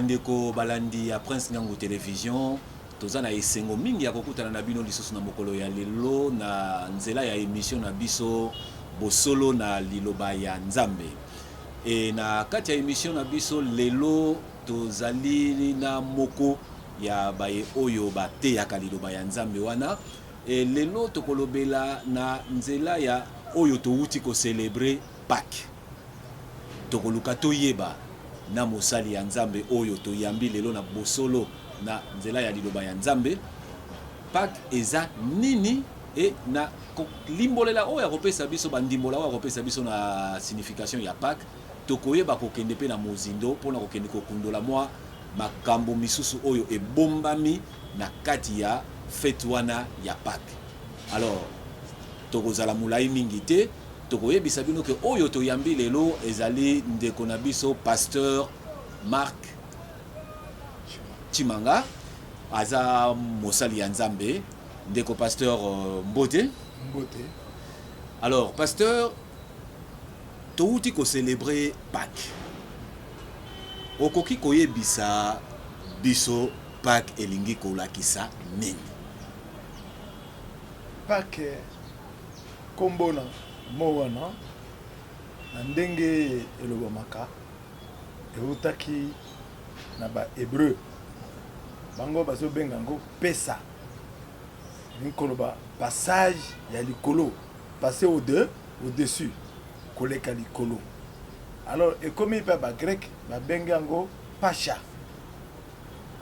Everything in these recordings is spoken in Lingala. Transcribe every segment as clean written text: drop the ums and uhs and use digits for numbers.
bandeko balandi ya Prince Ngango Télévision tozana esengo mingi ya kokutana na bino lisusu na mokolo ya lelo na nzela ya émission na biso bosolo na liloba ya Nzambe. Et na kati ya émission na biso lelo tozali na moko ya baye oyo bate ya liloba ya Nzambe wana. Et lelo tokolobela na nzela ya oyo touti ko célébrer Pâques. Tokoluka toyeba na mosali ya Nzambe oyo toyambi lelo na bosolo na nzela ya liloba ya Nzambe. Pâques eza nini et na limbolela oyo akopesa biso bandimbola oyo akopesa biso na signification ya Pâques. Tokoyeba kokende pe na mozindo pona kokende kokundola mwa makambo misusu oyo ebombami na kati ya fête wana ya Pâques. Alors tokozala mulai mingi te tokoyebisa bino ke oyo toyambi lelo ezali ndeko na biso pasteur Marc Chimanga aza mosali ya Nzambe ndeko pasteur Mbote. Alors pasteur touti ko célébrer Pâques. Okoki koyebisa biso Pâques elingi kolakisa nini? Pâques kombona mowana na ndenge elobamaka eutaki na ba hébreu bango bazobenga ngo pesa nikoloba passage ya likolo passer au-dessus koleka likolo. Alors ekomi pa ba grec babenga ngo pacha.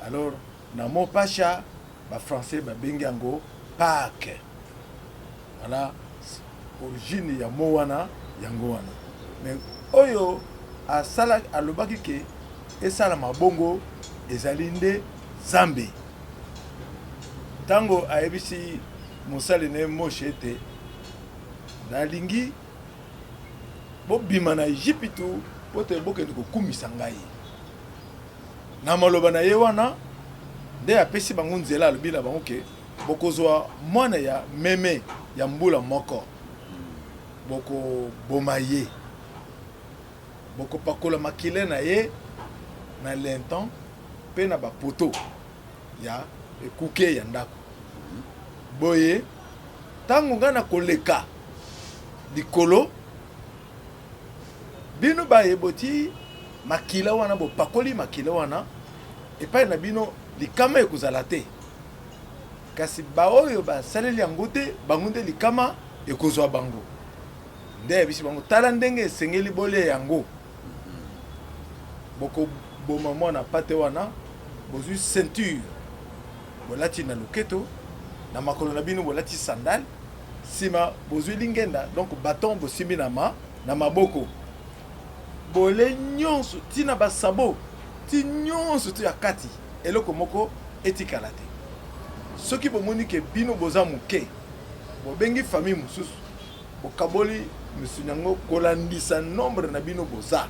Alors na mo pacha ba français babenga ngo Pâques. Voilà origine ya mowana yango wana. Mais oyo asala alobaki ke esala mabongo ezali nde Zambe. Tango ayebisi mosali ne Moshe ete nalingi bobima na Egypte pote bokende kokumisa ngai. Na maloba na ye wana nde apesi bango nzela alobi na bango ke bokozwa mwana ya meme ya mbula moko boko bomaye boko pakola makile na ye na lenton pe na bapoto ya ekuke ya ndako boye tango ngana koleka likolo bino baye boti makila wana bo pakoli makila wana epai na bino likama ekozala te kasi baoyo basaleli yango te bango nde likama ekozwa bango nde bisi bango tala ndenge esengeli bole yango boko boma mwana pate wana bozwi ceinture bolati na loketo na makolo na bino bolati sandal sima bozwi lingenda donc bâton bosimbi na maboko bole nyonso tina basabo ti nyonso tu ya kati eloko moko etikala te. Soki bomoni ke bino boza muke bobengi famille mususu bokaboli musunyango kolandisa nombre na bino boza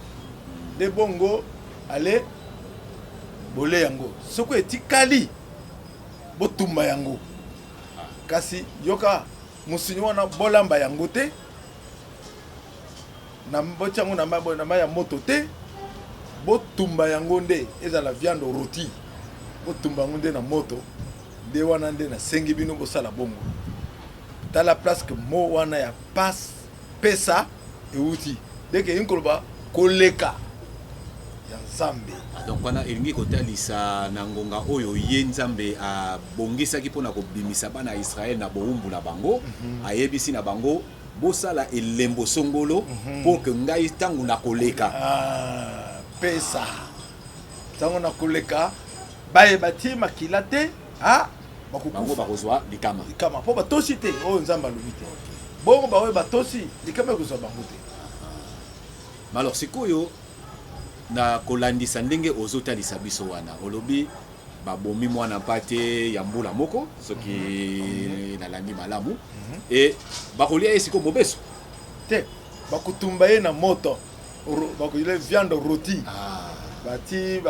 de bongo ale bole yango soko etikali botumba yango kasi yoka musunyo wana bolamba yango te na mbochango na maba ya moto te botumba yango nde ezala viande rôti botumba yango nde na moto de wana nde na sengi bino bosala bongo tala place que mo wana ya pesa euti deke inkoloba koleka ya Nzambe. Donc wana elingi kotalisa na ngonga oyo ye Nzambe abongisaki mpona kobimisa bana ya Israel na bowumbu na bango ayebisi na bango bosala elembo songolo po ke ngai tangu na koleka pesa tangu na koleka baye bati makila te bango bakozwa likama po batosi te oyo Nzambe alobi te bongo baoyo batosi likama ekozwa bango te. Alors sikoyo na kolandisa ndenge ozotalisa biso wana olobi babomi mwana pate ya mbula moko soki nalandi malamu et bakolia esiko mobeso te bakutumba ye na moto bakolia viande rôti bati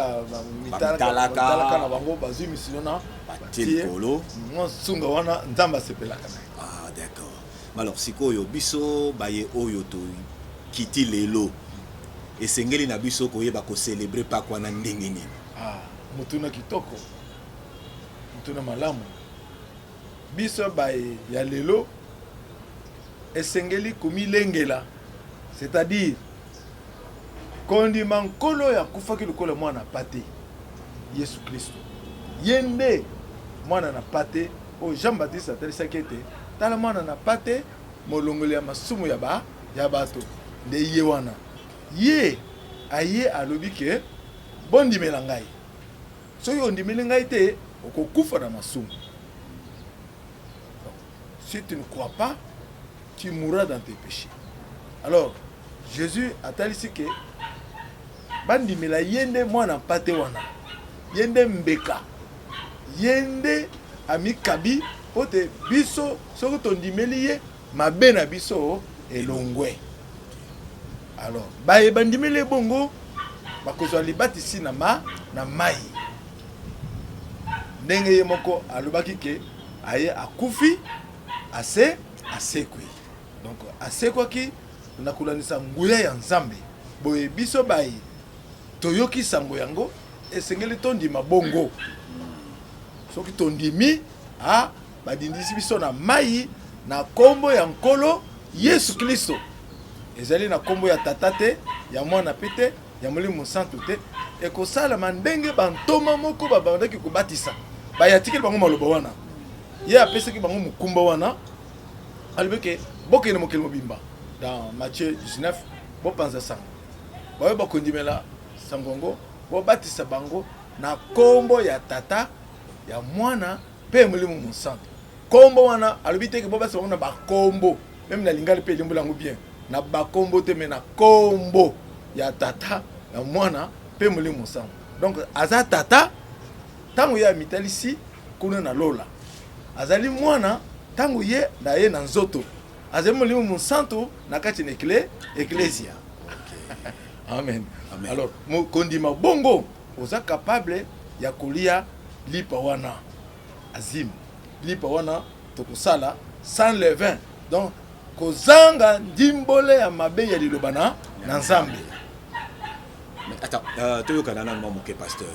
mitalaka na bango bazwi misino na batie kolo sunga wana Nzambe asepelaka na. D'accord. Alors sikoyo biso baye oyo to kiti lelo esengeli na biso koyeba ko célébrer Pâques wana ndenge nini? mutuna kitoko, mutuna malamu. Biso bae ya lelo esengeli komilengela, c'est-à-dire kondima nkolo ya kufaki lokola mwana pate Yesu Kristo. Yende mwana na pate o Jean-Baptiste atelisaki ete tala mwana na pate molongoli ya masumu ya bato nde ye wana. Ye aye alobi ke bondimela ngai. Soki ondimeli ngai te okokufa na masumu. Si tu ne crois pas, tu mourras dans tes péchés. Alors, Jésus a dit que bandimela yende mwana pate wana. Yende mbeka. Yende amikabi pote biso soko tondimeli ye mabe na biso elongwe. Alors, bae bandimeli bongo bakozwa libatisi na mai. Ndenge ye moko alobaki ke aye akufi asekwi. Donc asekwaki na kulanisa nguya ya Nzambe. Boye biso bae toyoki sango yango esengeli tondima bongo. Soki tondimi badindisi biso na mai na kombo ya nkolo Yesu Kristo. Ezali na kombo ya tata te, ya mwana pete, ya Molimo Santu te. Ekosala mandenge bantoma moko babandaki kobatisa. Bayatikeli bango maloba wana. Ye apesaki bango mukumba wana. Alibeke bokene mokele mobimba. Dans Matthieu 19, bo panza sango. Bawe bakondimela sangongo, bo batisa bango na kombo ya tata, ya mwana pe Molimo Santu. Kombo wana alibite ke bo batisa bango na bakombo. Même na lingali pe limbola ngo bien. Na bakombo te me na kombo ya tata, ya mwana pe Molimo Santu. Donc aza tata tango ya mitalisi kuna na lola. Azali mwana tango ye na ye na nzoto. Azali Molimo Santu na kati na ecclesia. Okay. Amen. Amen. Alors, kondima bongo oza capable ya kolia lipa wana. Azim. Lipa wana tokosala sans levain. Donc kozanga ndimbole ya mabe ya liloba na Nzambe. Mais attends, toyokana na moke pasteur.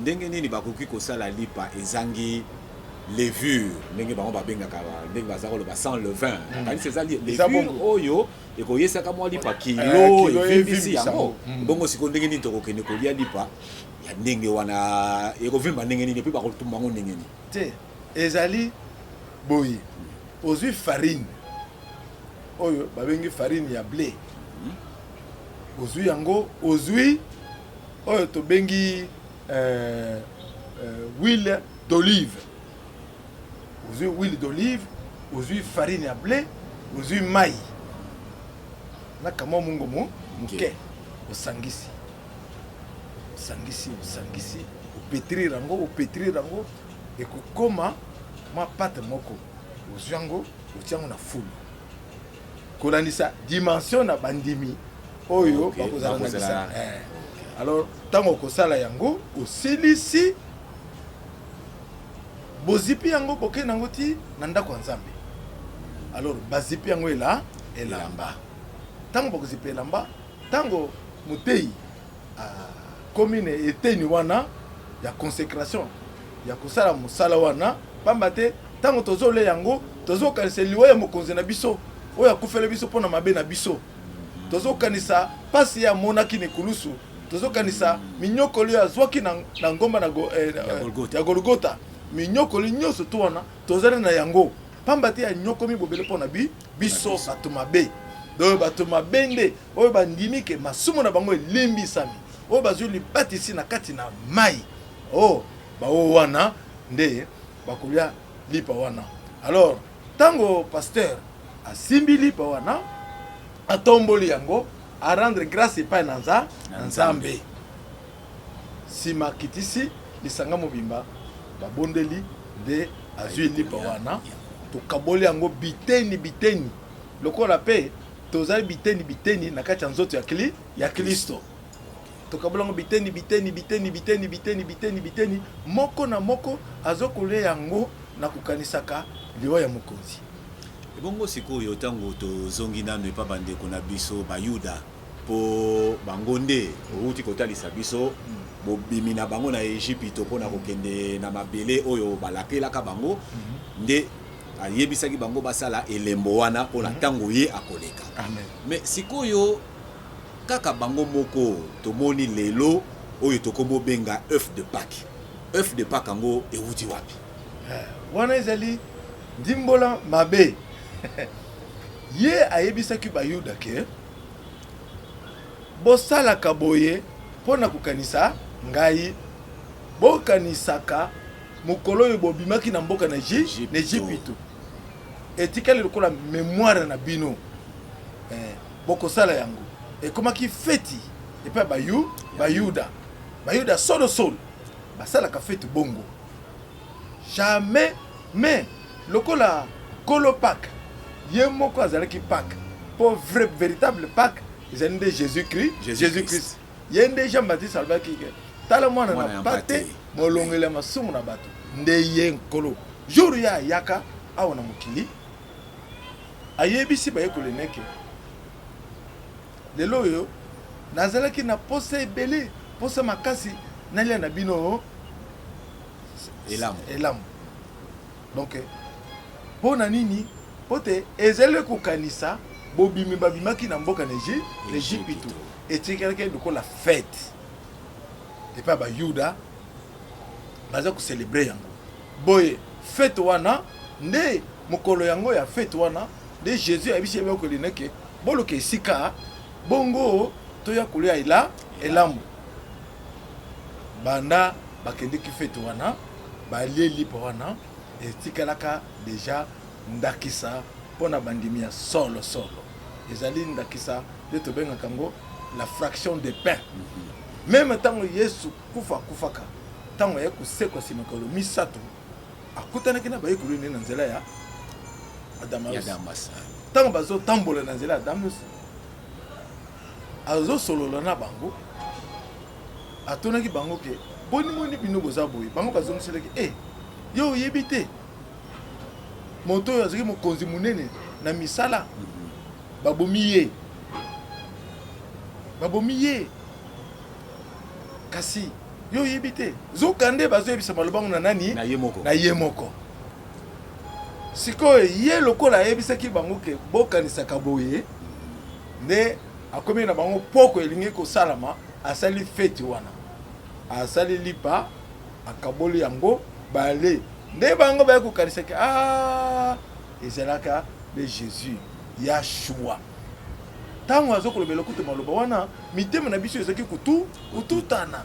Ndenge nini bakoki kosala lipa ezangi levure, ndenge bango babengaka ndenge bazako lo ba sans levain. Kandi c'est levure oyo ekoyesaka mwa lipa kilo evimisi yango. Bongo siko ndenge nini tokokende kolia lipa ya ndenge wana ekovimba ndenge nini pe bakotumba ngo ndenge nini. Te ezali boyi. Ozui farine. Oyo babengi farine ya blé. Ozui yango, ozui oyo tobengi huile d'olive. Ozui huile d'olive, ozui farine ya blé, ozui mai. Naka mwa mungo muke osangisi. Osangisi, opetrir yango, ekokoma ma pate moko. Ozui yango, otiango na fulu. Kolandisa dimension na bandimi oyo bakozala na bisa. Alors tango kosala yango osilisi bozipi yango boke nango ti na ndako ya Nzambe. Alors bazipi yango elamba. Tango bozipi elamba, tango mutei commune eteni wana ya consécration ya kosala musala wana pamba te tango tozole yango tozokanisa liwa ya mokonzi na biso oya kufele biso pona mabe na biso. Tozokanisa pasi ya monaki ne kulusu. Tozokanisa minyokoli ya zwaki na ngomba na ya Golgota. Minyokoli nyoso to wana tozale na yango. Pamba te ya nyokomi bobele pona biso bato mabe. Do bato mabende oyo bandimi ke masumu na bango elimbi sami. Oyo bazuli libatisi na kati na mai. Oh, bawo wana nde bakolia lipa wana. Alors, tango pasteur asimbi lipa wana atomboli yango a rendre grâce epai na Nzambe. Sima kitisi lisanga mobimba babondeli nde azwi lipa wana tokaboli yango biteni lokola pe tozali biteni na kati ya nzoto ya Kristo. Tokaboli yango biteni moko na moko azokolia yango na kukanisaka liwa ya mokonzi. Bongo sikoyo tango tozongi nano epa bandeko na biso bayuda po bango nde outi kotalisa biso bobimi na bango na Egypte mpona kokende na mabele oyo balakelaka bango nde ayebisaki bango basala elembo wana mpona ntango ye akoleka. Mais sikoyo kaka bango moko tomoni lelo oyo tokomo benga œuf de Pâques. Œuf de Pâques yango euti wapi? Wana ezali ndimbola mabe. Ye ayebisaki bayuda ke bosalaka boye mpona kokanisa ngai bokanisaka mokolo oyo bobimaki na mboka na Egypte. Etikali lokola mémoire na bino. Bokosala yango. Ekomaki feti epa bayuda solo basalaka feti bongo. Jamais mais lokola kolo Pâques ye moko azalaki Pâques pour vrai véritable Pâques ezali nde Jésus-Christ. Ye nde Jean-Baptiste alobaki ke tala mwana na pate molongela masumu na bato nde ye nkolo jour ya yaka awa na mokili ayebisi bayekoli neke lelo oyo nazalaki na posa ebele posa makasi nalia na bino elamu. Donc pona nini pote ezele kokanisa bobimi babimaki na mboka na Egypte etikalaki lokola fête epa bayuda baza kocelebre yango boye fête wana nde mokolo yango ya fête wana nde Jésus ayebisi ye bayekoli neke boluka esika bongo toya kolia elamu banda bakendeki fête wana balie lipa wana etikalaka deja ndakisa mpona bandimi ya solo ezali ndakisa nde tobengaka yango la fraction de pain. Même ntango Yesu kufaka ntango aye kosekwa mikolo misato akutanaki na bayekoli nde na nzela ya Damas. Ntango bazotambola na nzela ya Damas azosolola na bango atonaki bango ke bonimoni bino boza boye bango bazongiselaki yo oyebi te moto oyo azalaki mokonzi monene na misala babomi ye kasi yo oyebi te zoka nde bazoyebisa malobango na nani na ye moko sikoyo ye lokola ayebisaki bango ke bokanisaka boye nde akomi na bango poko elingi kosalama asali feti wana asali lipa akaboli yango bale nde bango baye kokanisaki ezalaka de Jésus Yashua ntango azokolobela kutu maloba wana mitema na biso ezalaki kututana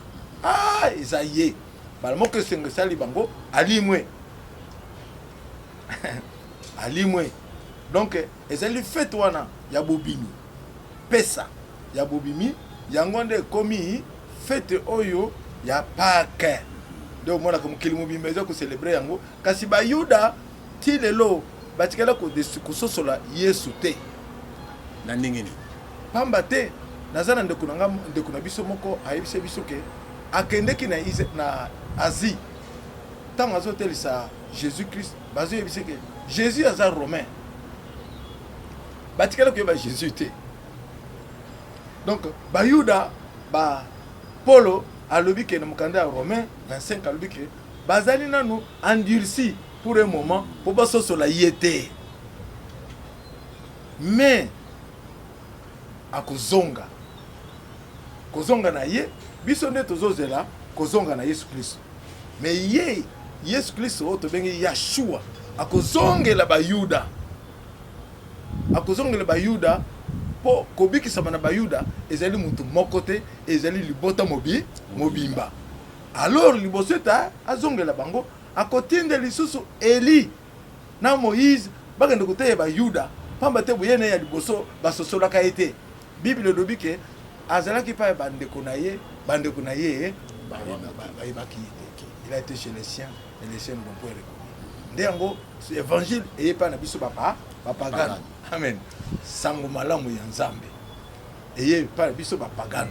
eza ye bala moko esengo esali bango alimwe donc ezali fete wana ya bobimi pesa ya bobimi yango nde ekomi fete oyo ya Pâques nde omonaka mokili mobimba eza kocelebre yango kasi bayuda ti lelo batikala kososola Yesu te na ndenge nini pamba te naza na ndeko na biso moko ayebisa biso ke akendeki na Asie ntango azotelisa Jésus-Christ bazoyebisa ke Jésus aza romain batikala koyeba Jésus te. Donc bayuda Polo alobi ke na mokanda ya Romain 25 alobi ke bazali nanu endurci pour un moment po basosola ye te mais akozonga na ye biso nde tozozela kozonga na Yesu Kristo mais ye Yesu Kristo oyo tobengi Yashua akozongela bayuda po kobikisama na bayuda ezali mutu moko te ezali libota mobimba alors liboso eta azongela bango akotinda lisusu Eli na Moïse bakende koteya bayuda pamba te boyene ya liboso basosolaka ye te Bible elobi ke azalaki pa bandeko na ye bayebaki ye te. Il a été chez les siens et les siens ne l'ont point reconnu. Nde yango évangile eyepa na biso bapagano amen sango malamu ya Nzambe eyepa na biso bapagano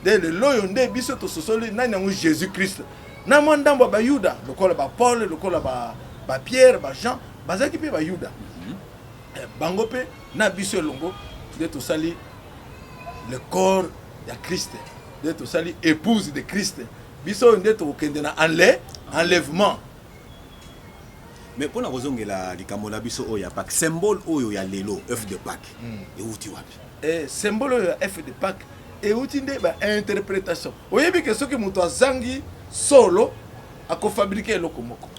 nde lelo oyo nde biso tososoli nani yango Jésus Christ na mwa ndambo bayuda lokola Paul lokola Pierre Jean bazalaki mpe bayuda bango mpe na biso elongo nde tosali le corps de Christ. D'être sali épouse de Christ. Biso ndete okende na enlèvement. Mais pour la raison que la likamona biso oya Pâques, symbole oyo ya lelo œuf de Pâques. Et uti wapi? Et symbole oyo ya œuf de Pâques et uti nde ba interprétation. Oyebi que soki muto azangi solo ako fabriquer eloko moko.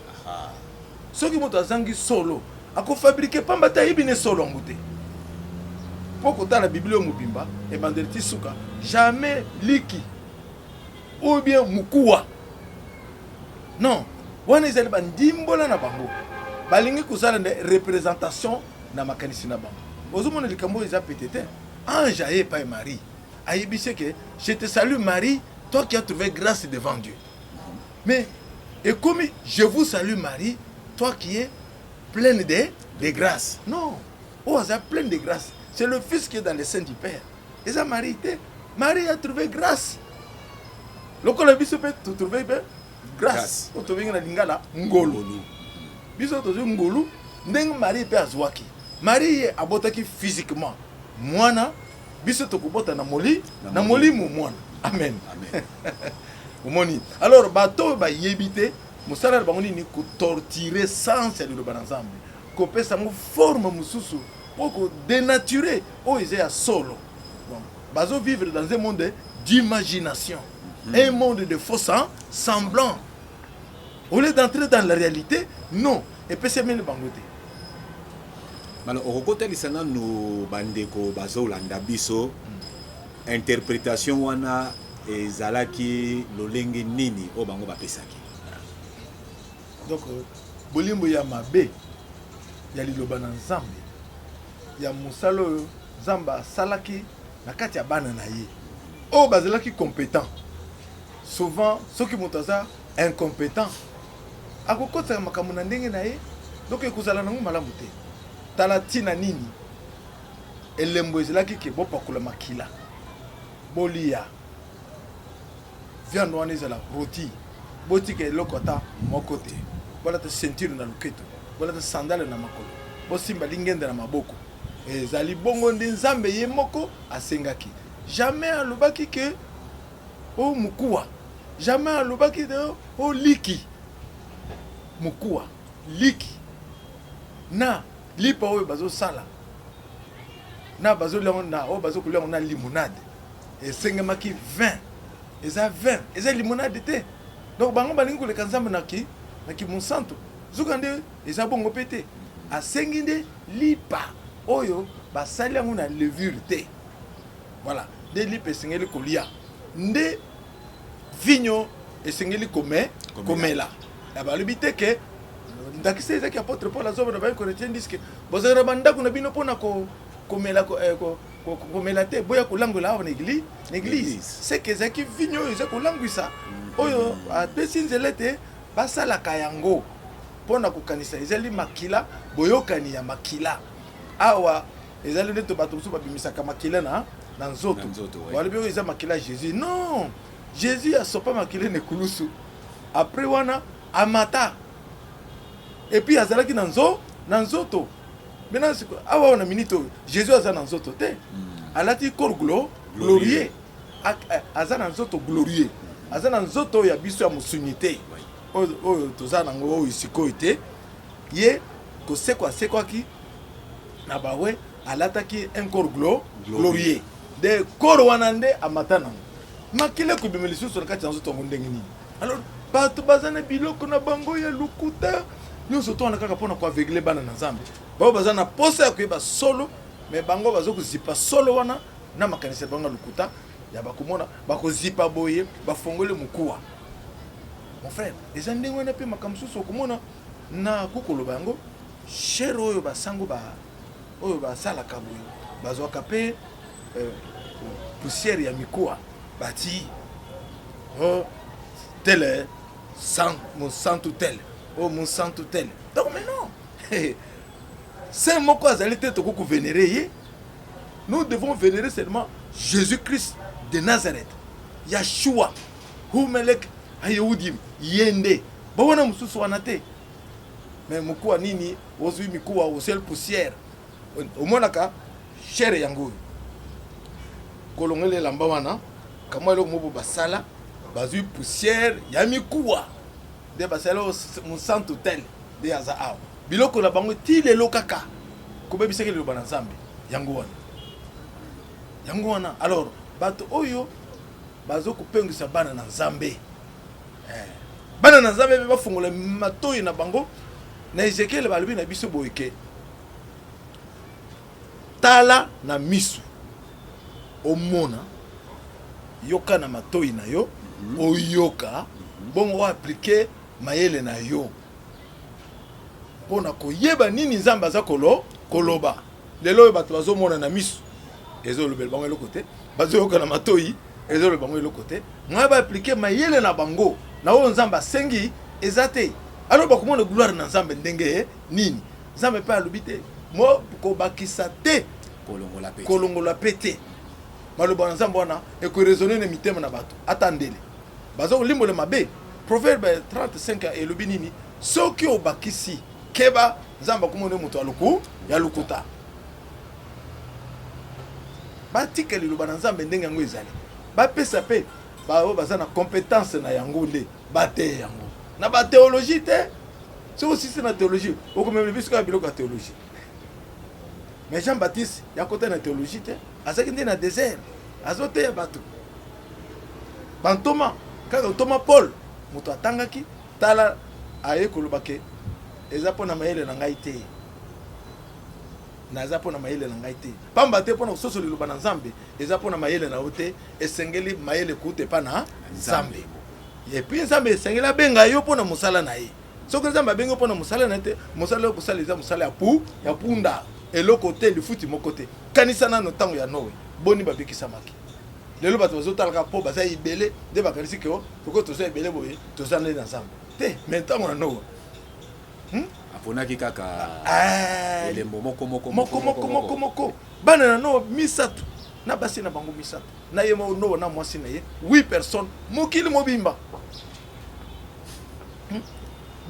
Soki muto azangi solo ako fabriquer pamba ta yebine solo ngute. Poko ta la Bible mobimba et bandeliti suka jamais liki ou bien mukuwa. Non, wana ezali bandimbola na bango. Balingi kozala nde représentation na makanisi na bango. Ozomona likambo eza peut-être ange aye pa Marie. Ayebise que je te salue Marie, toi qui as trouvé grâce devant Dieu. Mais et comme je vous salue Marie, toi qui es pleine de grâce. Non, oh ça pleine de grâce. C'est le fils qui est dans le sein du Père. Et ça Marie Marie a trouvé grâce. Lokola biso peut trouver grâce. O trouver na lingala ngolo. Biso to ngolo ndeng Marie pe azwaki. Marie abotaki physiquement. Mwana biso to kubota na moli mu mwana. Amen. Amen. Omoni. Alors bato ba yebite musala bango ni ko torturer sans le banzambe. Ko pesa mo forme mususu pour dénaturer o ezaya solo. Donc bazo vivre dans un monde d'imagination. Un monde de faux semblants. Au lieu d'entrer dans la réalité, non. Et puis c'est même le bangote. Alors, au côté de ça, nous bandeko bazo landa biso interprétation wana ezalaki lolenge nini o bango bapesaki. Donc bolimbo ya mabe ya liloba na nzambe ya musalo zamba salaki na kati ya bana na ye. O bazalaki compétent. Souvent ceux qui montaza incompétent akokota makambo na ndenge na ye donc ekozala nango malamu te tala tina nini elembo ezalaki ke bopakula makila bolia viande wana ezala roti botika eloko ata moko te bolata ceinture na loketo bolata sandale na makolo bosimba lingende na maboko ezali bongo nde nzambe ye moko asengaki jamais alobaki ke o mukuwa jamais alobaki de o liki mukuwa liki na lipa oyo bazo sala na bazo lengo na o bazo kulengo na limonade esengemaki vin eza limonade te donc bango balingi koleka nzambe na ki monsanto zuka nde eza bongo pete asengi nde lipa oyo basali yango na levure te voilà nde lipa esengeli kolia nde vigno esengeli komela abalobi te ke ndakisa ezaki apôtre Paul azoba na bakorintien diske bozala bandako na bino mpona komela te boya kolangola awa na église c'est que ezaki vigno oyo eza kolangwisa oyo apesi nzela te basalaka yango mpona kokanisa ezali makila boyokani ya makila awa ezali nde to bato mosusu babimisaka makila na nzoto balobi oyo eza makila Jésus non Jésus asopa makila na ekulusu après wana amata et puis azalaki na nzoto maintenant awa wana minute Jésus aza na nzoto te alati corps glorieux aza na nzoto glorieux aza na nzoto ya biso ya mosuni te oyo toza nango oyo sikoyo te ye kosekwaki na bawe alataki un corps glorieux de corps wana nde amata nango makila ekobima lisusu na kati ya nzoto yango ndenge nini alors bato baza na biloko na bango ya lukuta nyonso twana kaka mpona koavegle bana na nzambe bao baza na posa ya koyeba solo me bango bazokozipa solo wana na makanisi ya bango ya lukuta ya bakomona bakozipa boye bafongole mokuwa mon frère eza ndenge wana mpe makambo mosusu okomona na kokoloba yango shere oyo basango oyo basalaka boye bazwaka mpe poussière ya mikuwa bati tel mon sang tout tel oh mon sang tout tel donc mais non c'est moko azali te toko vénérer ye nous devons vénérer seulement Jésus-Christ de Nazareth Yeshua humelek ayeudim yende bona mususu wana te mais mukuwa nini ozwi mikuwa osel poussière omonaka chere yango kolongele lamba wana kamwa eloko moko basala bazwi poussière ya mikuwa nde basala mosantu tel nde aza awa biloko na bango ti lelo kaka kobebisaki liloba na nzambe yango wana alors bato oyo bazokopengwisa bana na nzambe bana na nzambe mpe bafungola matoyi na bango na Ezekiel balobi na biso boyeke tala na misu omona yoka na matoyi na yo oyoka bongo oaplike mayele na yo mpona koyeba nini nzambe aza koloba lelo oyo bato bazomona na misu ezolobela bango eloko te bazoyoka na matoyi ezolobela bango eloko te ngai baaplike mayele na bango na oyo nzambe asengi eza te alors bakomona gloire na nzambe ndenge nini nzambe mpe alobi te mo kobakisa te kolongola pe te maloba na nzambe wana ekoresone na mitema na bato ata ndele bazokolimbola mabe proverbe 35 elobi nini soki obakisi keba nzambe akomona moto ya lokuta batika liloba na nzambe ndenge yango ezali bapesa mpe bao baza na compétence na yango nde bate yango na bathéologie te soki osisi na théologie okomemela biso kaka biloko ya théologie mais Jean Baptiste yakota na théologie te azalaki nde na désert azoteya bato bantoma kaka toma Paul moto atangaki tala aye koloba ke eza mpo na mayele na ngai te naza mpo na mayele na ngai te pamba te mpona kososola liloba na nzambe eza mpo na mayele na yo te esengeli mayele kuute epa na nzambe epui nzambe esengeli abenga yo mpo na mosala na ye soki nzambe abengi yo mpo na mosala na ye te mosala oyo kosala eza mosala ya punda eloko te lifuti moko te kanisa nano ntango ya Noe boni babikisamaki lelo bato bazotalaka mpo baza ebele nde bakanisi ke poko toza ebele boye toza nde na nzambe te me ntango na Noe aponaki kaka elembo moko bana na Noe misato na basi na bango misato na ye Noe na mwasi na ye 8 personnes mokili mobimba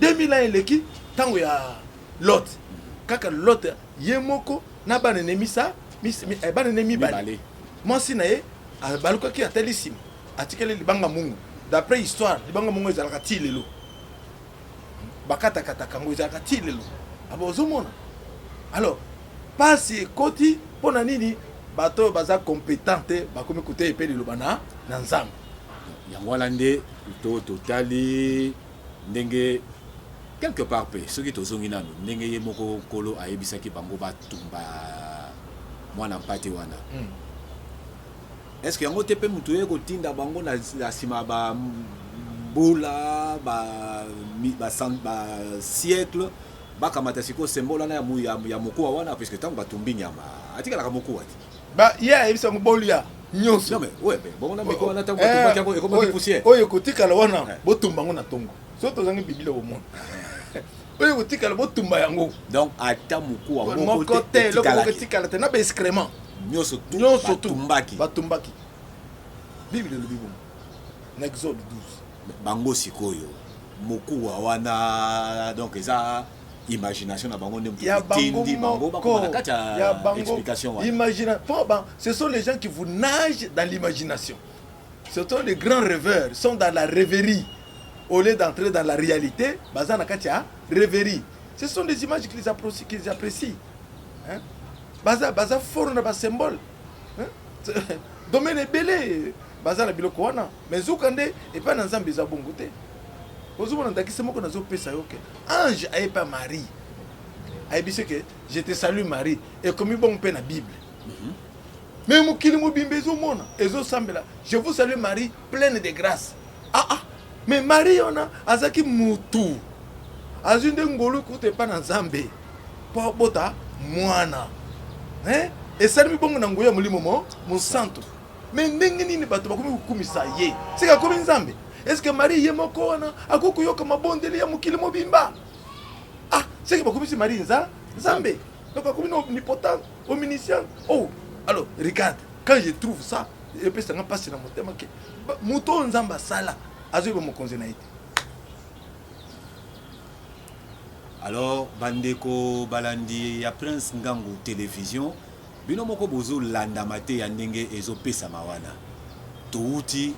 2000 ans eleki ntango ya Lot kaka Lot ye moko na bana ne bana ne mibale mwasi na ye balukaki atali nsima atikeli libanga mungu d'après histoire libanga mungu ezalaka ti lelo bakatakataka yango ezalaka ti lelo abo ozomona alors pasi ekoti mpona nini bato oyo baza compétent te bakomi koteya epe liloba na nzambe yango wana nde totali ndenge quelque part mpe soki tozongi nano ndenge ye moko nkolo ayebisaki bango batumba mwana mpate wana est-ce que yango te mpe moto ye kotinda bango na nsima bambula basiècle bakamata sikoyo symbole wana ya mokuwa wana puisque ntango batumbi nyama atikalaka mokuwa te ye ayebisa yango bolia nyonso bongo na meko wana ntango batumbaki yango ekomaki poussière oyo kotikala wana botumba yango na tongo so tozangi biblia bomona oyo kotikala botumba yango donc ata mokuwa moko te eloko moko etikala te na baexcrément nyonso batumbaki bible elobi bongo na exode 12 bango sikoyo mokuwa wana donc eza imagination na bango ndemtindi bango bakoma na kati ya explication wana ce sont les gens qui vous nagent dans l'imagination. Ce sont les grands rêveurs, sont dans la rêverie au lieu d'entrer dans la réalité. Baza na kati ya rêverie. Ce sont des images qu'ils apprécient. Hein? Baza fort na ba symbole. Hein? Domaine belé baza na biloko wana mais zukande et pas na nzambe za bongo te. Ozomona ndakisa moko nazo pesa yoke. Ange ayepa Marie. Ayebise que je te salue Marie et comme bon pe na Bible. Mais mokili mobimbe ezomona ezosambela je vous salue Marie pleine de grâce. Mais Marie ona azaki mutu. Azunde ngolu kute pa na nzambe. Po bota mwana. Hein? Et ça mi bongo na ngoya mulimo mo santo. Mais ndenge nini bato bakomi kukumisa ye. Sika komi nzambe. Est-ce que Marie ye moko wana akokuyoka mabondeli ya mokili mobimba? C'est que bakomi si Marie nzambe. Donc bakomi omnipotent, omniscient. Oh, alors regarde, quand je trouve ça, et puis ça m'a passé dans mon thème que muto nzamba sala azoba mo konze na ite. Alors bandeko balandi ya Prince Ngangu télévision bino moko bozo landa mate ya ndenge ezopesa mawana touti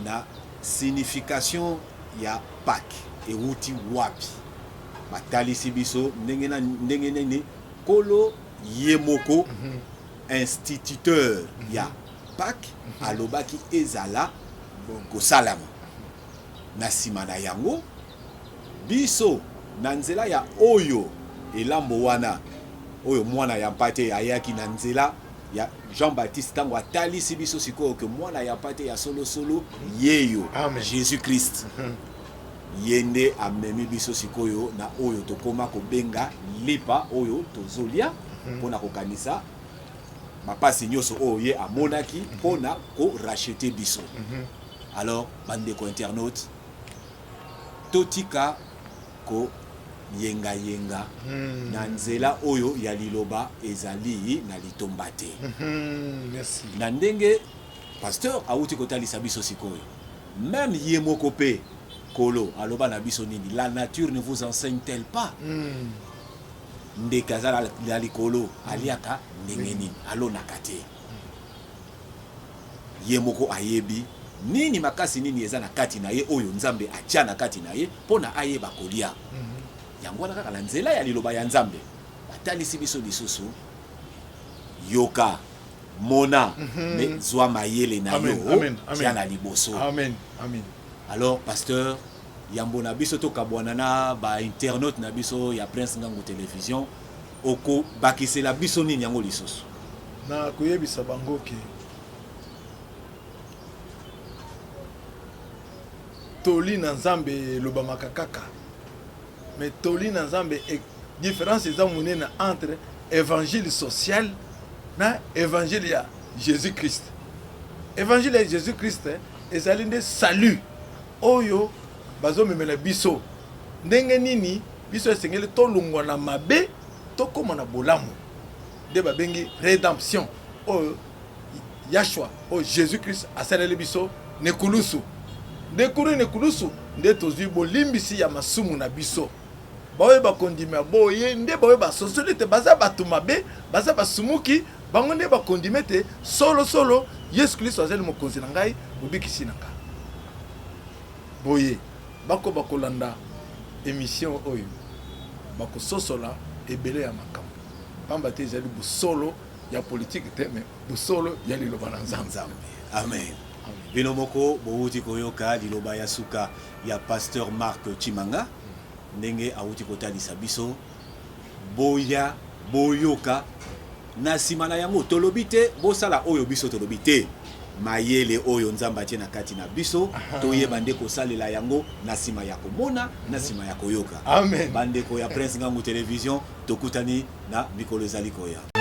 na signification ya Pâques euti wapi batalisi biso ndenge nini kolo yemoko instituteur ya Pâques alobaki ezala kosalama na sima na yango biso na nzela ya oyo elambo wana oyo mwana ya mpate ayaki na nzela ya Jean-Baptiste tango atalisi biso sikoyo ke mwana ya mpate ya solo yeyo Jésus-Christ yende amemi biso sikoyo na oyo tokoma kobenga lipa oyo tozolia mpona kokanisa mapasi nyonso oyo ye amonaki mpona korachete biso. Alors bandeko internaute totika ko yenga na nzela oyo ya liloba ezali na litomba te. Merci. Na ndenge pasteur auti kotalisa biso sikoyo même ye moko pe kolo aloba na biso nini la nature ne vous enseigne-t-elle pas ndekazala la likolo aliaka ndenge nini alonaka te ye moko ayebi nini makasi nini eza na kati na ye oyo nzambe atia na kati na ye mpona ayeba kolia yango wana kaka na nzela ya liloba ya nzambe batalisi biso lisusu yoka mona me zwa mayele na yo tia na liboso. Amen. Alors pasteur yambo na biso tokabwana na ba internaute na biso ya Prince Ngango Télévision oko bakisela biso nini yango lisusu na koyebisa bango ke toli na nzambe lobamaka kaka mais toli na nzambe différence eza monene entre évangile social na évangile ya Jésus-Christ. Évangile ya Jésus-Christ ezali nde salut oyo bazomemela biso ndenge nini biso esengeli tolongwa na mabe tokoma na bolamu nde babengi rédemption oyo Yahshua oyo Jésus-Christ asaleli biso nekulusu nekulusu nde tozwi bolimbisi ya masumu na biso baoye bakondima boye nde baoye basosoli te baza bato mabe baza basumuki bango nde bakondime te solo Yesu Kristo azali mokonzi na ngai mobikisi na ngai boye bako bakolanda émission oyo bakososola ebele ya makambo pamba te ezali busolo ya politique te mais busolo ya liloba na nzambe. Amen. Bino moko bouti koyoka liloba ya suka ya pasteur Marc Chimanga ndenge auti kotalisa biso boya boyoka na sima na yango tolobi te bosala oyo biso tolobi te mayele oyo nzamba tie na kati na biso toyeba nde kosalela yango na sima ya komona na sima ya koyoka. Amen. Bandeko ya Prince Ngango Télévision tokutani na mikolo ezali koya.